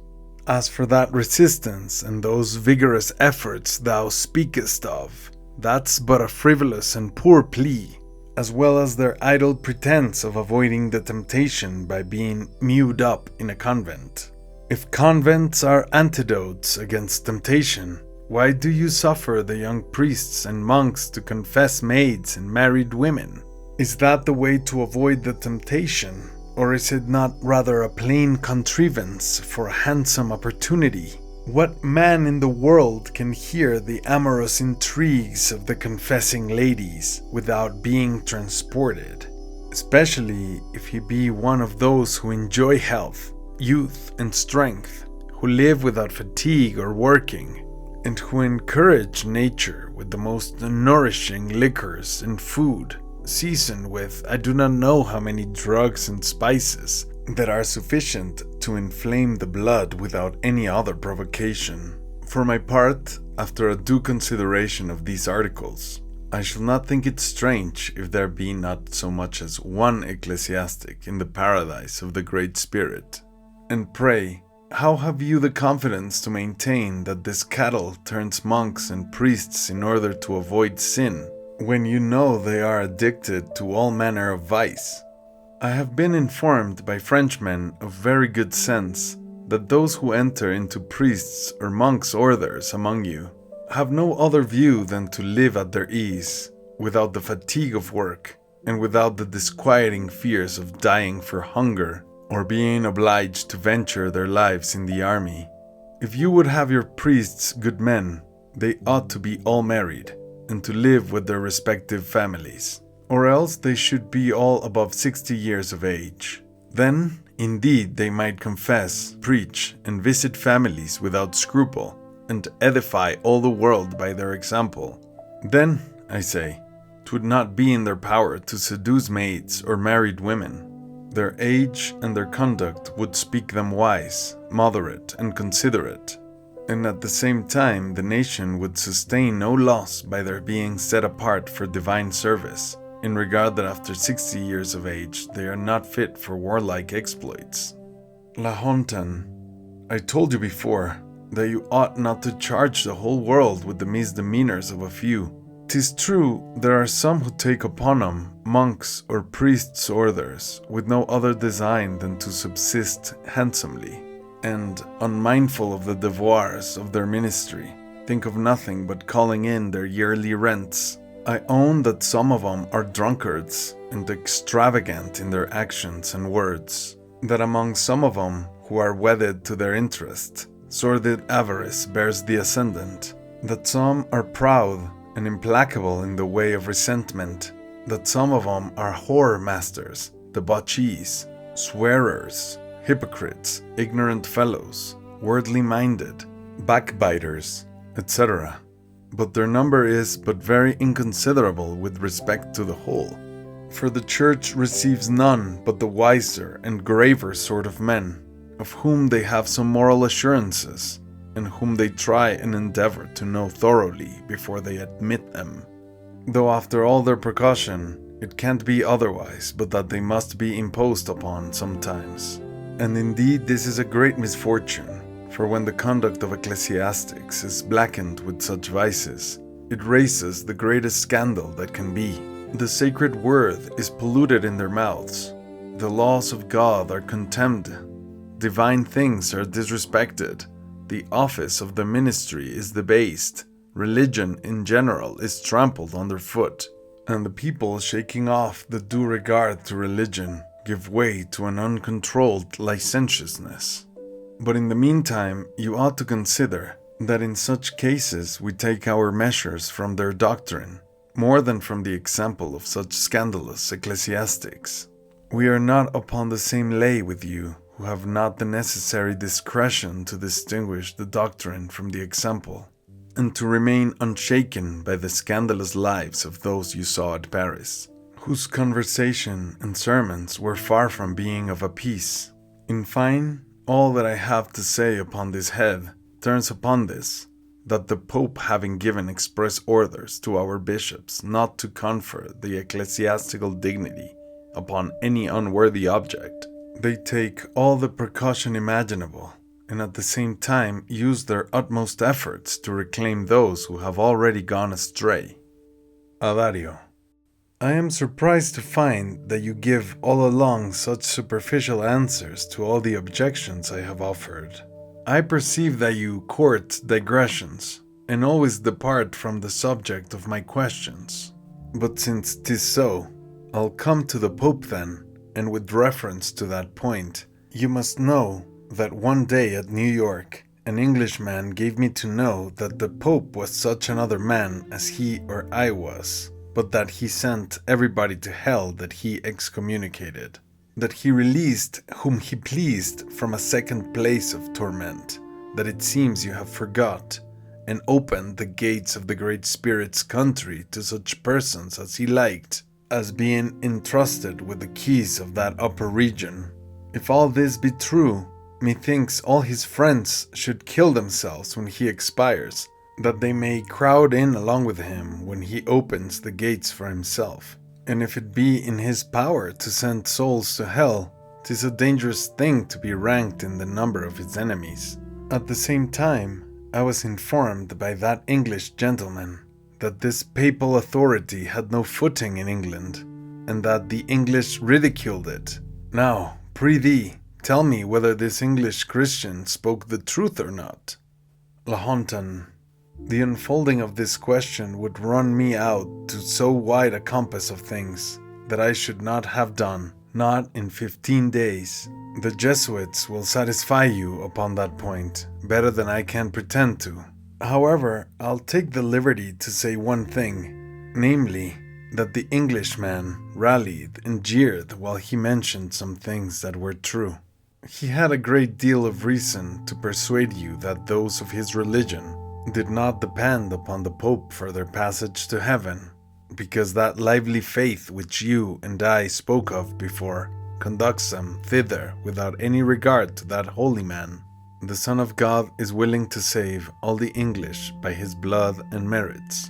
As for that resistance and those vigorous efforts thou speakest of, that's but a frivolous and poor plea, as well as their idle pretense of avoiding the temptation by being mewed up in a convent. If convents are antidotes against temptation, why do you suffer the young priests and monks to confess maids and married women? Is that the way to avoid the temptation, or is it not rather a plain contrivance for a handsome opportunity? What man in the world can hear the amorous intrigues of the confessing ladies without being transported, especially if he be one of those who enjoy health, youth, and strength, who live without fatigue or working, and who encourage nature with the most nourishing liquors and food, seasoned with I do not know how many drugs and spices that are sufficient to inflame the blood without any other provocation. For my part, after a due consideration of these articles, I shall not think it strange if there be not so much as one ecclesiastic in the paradise of the Great Spirit. And pray, how have you the confidence to maintain that this cattle turns monks and priests in order to avoid sin, when you know they are addicted to all manner of vice? I have been informed by Frenchmen of very good sense that those who enter into priests' or monks' orders among you have no other view than to live at their ease, without the fatigue of work, and without the disquieting fears of dying for hunger or being obliged to venture their lives in the army. If you would have your priests good men, they ought to be all married, and to live with their respective families, or else they should be all above 60 years of age. Then, indeed, they might confess, preach, and visit families without scruple, and edify all the world by their example. Then, I say, 'twould not be in their power to seduce maids or married women. Their age and their conduct would speak them wise, moderate, and considerate, and at the same time the nation would sustain no loss by their being set apart for divine service, in regard that after 60 years of age they are not fit for warlike exploits. Lahontan, I told you before that you ought not to charge the whole world with the misdemeanors of a few. 'Tis true, there are some who take upon them monks' or priests' orders, with no other design than to subsist handsomely, and, unmindful of the devoirs of their ministry, think of nothing but calling in their yearly rents. I own that some of them are drunkards and extravagant in their actions and words, that among some of them who are wedded to their interest, sordid avarice bears the ascendant, that some are proud and implacable in the way of resentment, that some of them are whore-masters, debauchees, swearers, hypocrites, ignorant fellows, worldly-minded, backbiters, etc. But their number is but very inconsiderable with respect to the whole. For the Church receives none but the wiser and graver sort of men, of whom they have some moral assurances, and whom they try and endeavor to know thoroughly before they admit them. Though after all their precaution, it can't be otherwise but that they must be imposed upon sometimes. And indeed this is a great misfortune, for when the conduct of ecclesiastics is blackened with such vices, it raises the greatest scandal that can be. The sacred word is polluted in their mouths, the laws of God are contemned, divine things are disrespected, the office of the ministry is debased, religion in general is trampled underfoot, and the people, shaking off the due regard to religion, give way to an uncontrolled licentiousness. But in the meantime, you ought to consider that in such cases we take our measures from their doctrine, more than from the example of such scandalous ecclesiastics. We are not upon the same lay with you, who have not the necessary discretion to distinguish the doctrine from the example, and to remain unshaken by the scandalous lives of those you saw at Paris, whose conversation and sermons were far from being of a piece. In fine, all that I have to say upon this head turns upon this, that the Pope having given express orders to our bishops not to confer the ecclesiastical dignity upon any unworthy object, they take all the precaution imaginable, and at the same time use their utmost efforts to reclaim those who have already gone astray. Adario, I am surprised to find that you give all along such superficial answers to all the objections I have offered. I perceive that you court digressions, and always depart from the subject of my questions. But since 'tis so, I'll come to the Pope then, and with reference to that point, you must know that one day at New York, an Englishman gave me to know that the Pope was such another man as he or I was, but that he sent everybody to hell that he excommunicated, that he released whom he pleased from a second place of torment, that it seems you have forgot, and opened the gates of the Great Spirit's country to such persons as he liked. as being entrusted with the keys of that upper region. If all this be true, methinks all his friends should kill themselves when he expires, that they may crowd in along with him when he opens the gates for himself. And if it be in his power to send souls to hell, 'tis a dangerous thing to be ranked in the number of his enemies. At the same time, I was informed by that English gentleman that this papal authority had no footing in England, and that the English ridiculed it. Now, prithee, tell me whether this English Christian spoke the truth or not. Lahontan, the unfolding of this question would run me out to so wide a compass of things that I should not have done, not in 15 days. The Jesuits will satisfy you upon that point better than I can pretend to. However, I'll take the liberty to say one thing, namely, that the Englishman rallied and jeered while he mentioned some things that were true. He had a great deal of reason to persuade you that those of his religion did not depend upon the Pope for their passage to heaven, because that lively faith which you and I spoke of before conducts them thither without any regard to that holy man. The Son of God is willing to save all the English by his blood and merits.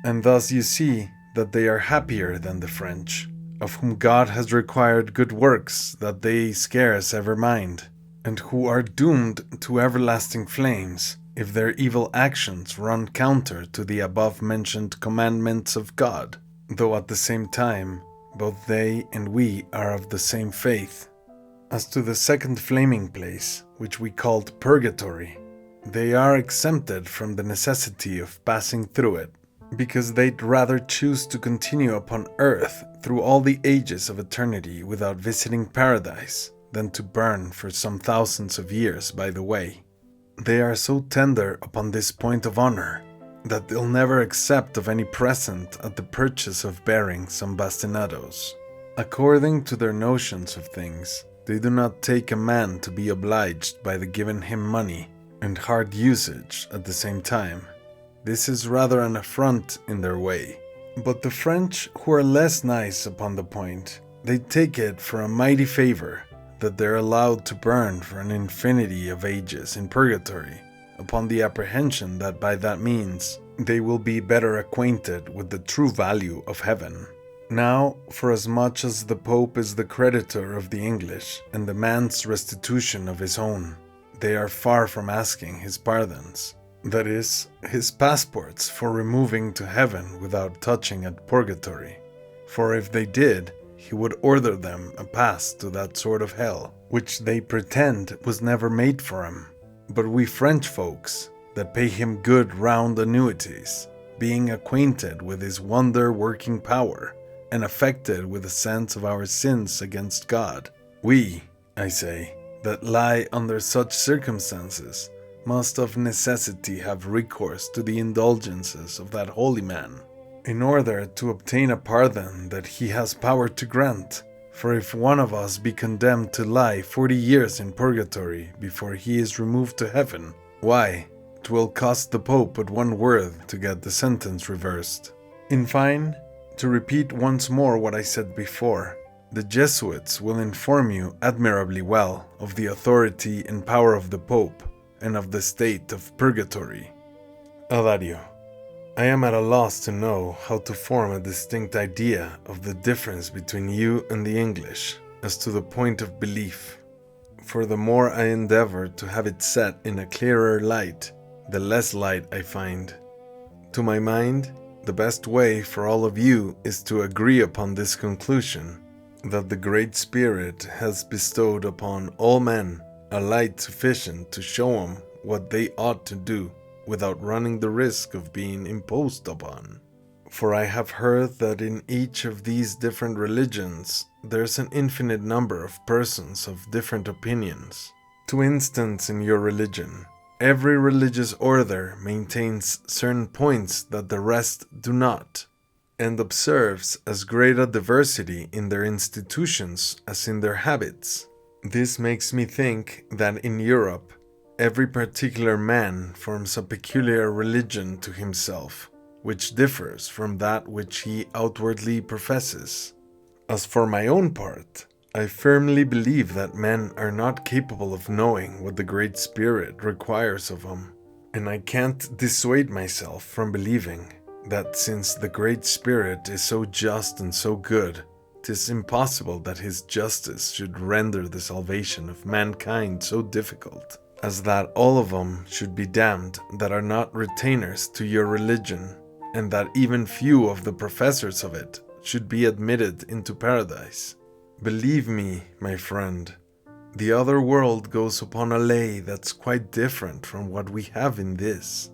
And thus you see that they are happier than the French, of whom God has required good works that they scarce ever mind, and who are doomed to everlasting flames if their evil actions run counter to the above-mentioned commandments of God, though at the same time both they and we are of the same faith. As to the second flaming place, which we called purgatory, they are exempted from the necessity of passing through it, because they'd rather choose to continue upon earth through all the ages of eternity without visiting paradise than to burn for some thousands of years by the way. They are so tender upon this point of honor that they'll never accept of any present at the purchase of bearing some bastinadoes. According to their notions of things, they do not take a man to be obliged by the giving him money and hard usage at the same time. This is rather an affront in their way. But the French, who are less nice upon the point, they take it for a mighty favor that they're allowed to burn for an infinity of ages in purgatory, upon the apprehension that by that means they will be better acquainted with the true value of heaven. Now, forasmuch as the Pope is the creditor of the English and demands restitution of his own, they are far from asking his pardons, that is, his passports for removing to heaven without touching at purgatory. For if they did, he would order them a pass to that sort of hell, which they pretend was never made for him. But we French folks, that pay him good round annuities, being acquainted with his wonder-working power, and affected with a sense of our sins against God, we, I say, that lie under such circumstances, must of necessity have recourse to the indulgences of that holy man, in order to obtain a pardon that he has power to grant. For if one of us be condemned to lie 40 years in purgatory before he is removed to heaven, why, 'twill cost the Pope but one word to get the sentence reversed. In fine, to repeat once more what I said before, the Jesuits will inform you admirably well of the authority and power of the Pope, and of the state of purgatory. Adario, I am at a loss to know how to form a distinct idea of the difference between you and the English as to the point of belief, for the more I endeavor to have it set in a clearer light, the less light I find. To my mind, the best way for all of you is to agree upon this conclusion, that the Great Spirit has bestowed upon all men a light sufficient to show them what they ought to do without running the risk of being imposed upon. For I have heard that in each of these different religions there's an infinite number of persons of different opinions. To instance, in your religion, every religious order maintains certain points that the rest do not, and observes as great a diversity in their institutions as in their habits. This makes me think that in Europe, every particular man forms a peculiar religion to himself, which differs from that which he outwardly professes. As for my own part, I firmly believe that men are not capable of knowing what the Great Spirit requires of them, and I can't dissuade myself from believing that since the Great Spirit is so just and so good, 'tis impossible that his justice should render the salvation of mankind so difficult, as that all of them should be damned that are not retainers to your religion, and that even few of the professors of it should be admitted into paradise. Believe me, my friend, the other world goes upon a lay that's quite different from what we have in this.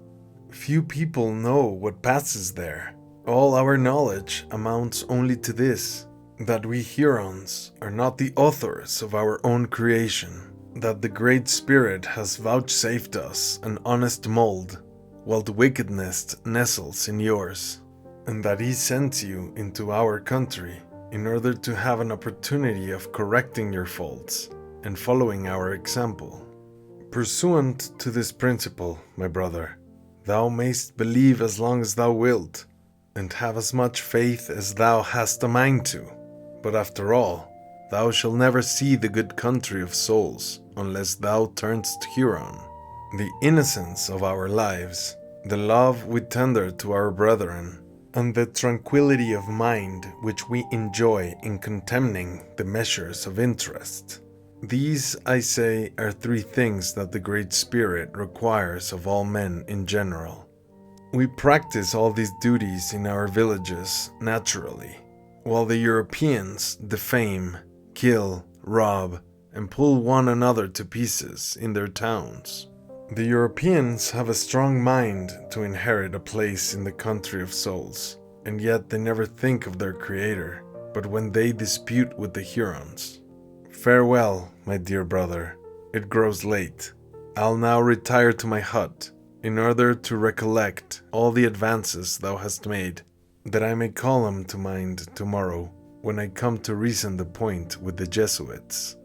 Few people know what passes there. All our knowledge amounts only to this, that we Hurons are not the authors of our own creation, that the Great Spirit has vouchsafed us an honest mold, while the wickedness nestles in yours, and that he sent you into our country in order to have an opportunity of correcting your faults and following our example. Pursuant to this principle, my brother, thou mayst believe as long as thou wilt, and have as much faith as thou hast a mind to, but after all, thou shalt never see the good country of souls unless thou turnest Huron. The innocence of our lives, the love we tender to our brethren, and the tranquility of mind which we enjoy in contemning the measures of interest. These, I say, are three things that the Great Spirit requires of all men in general. We practice all these duties in our villages naturally, while the Europeans defame, kill, rob, and pull one another to pieces in their towns. The Europeans have a strong mind to inherit a place in the country of souls, and yet they never think of their Creator, but when they dispute with the Hurons. Farewell, my dear brother, it grows late. I'll now retire to my hut, in order to recollect all the advances thou hast made, that I may call them to mind tomorrow, when I come to reason the point with the Jesuits.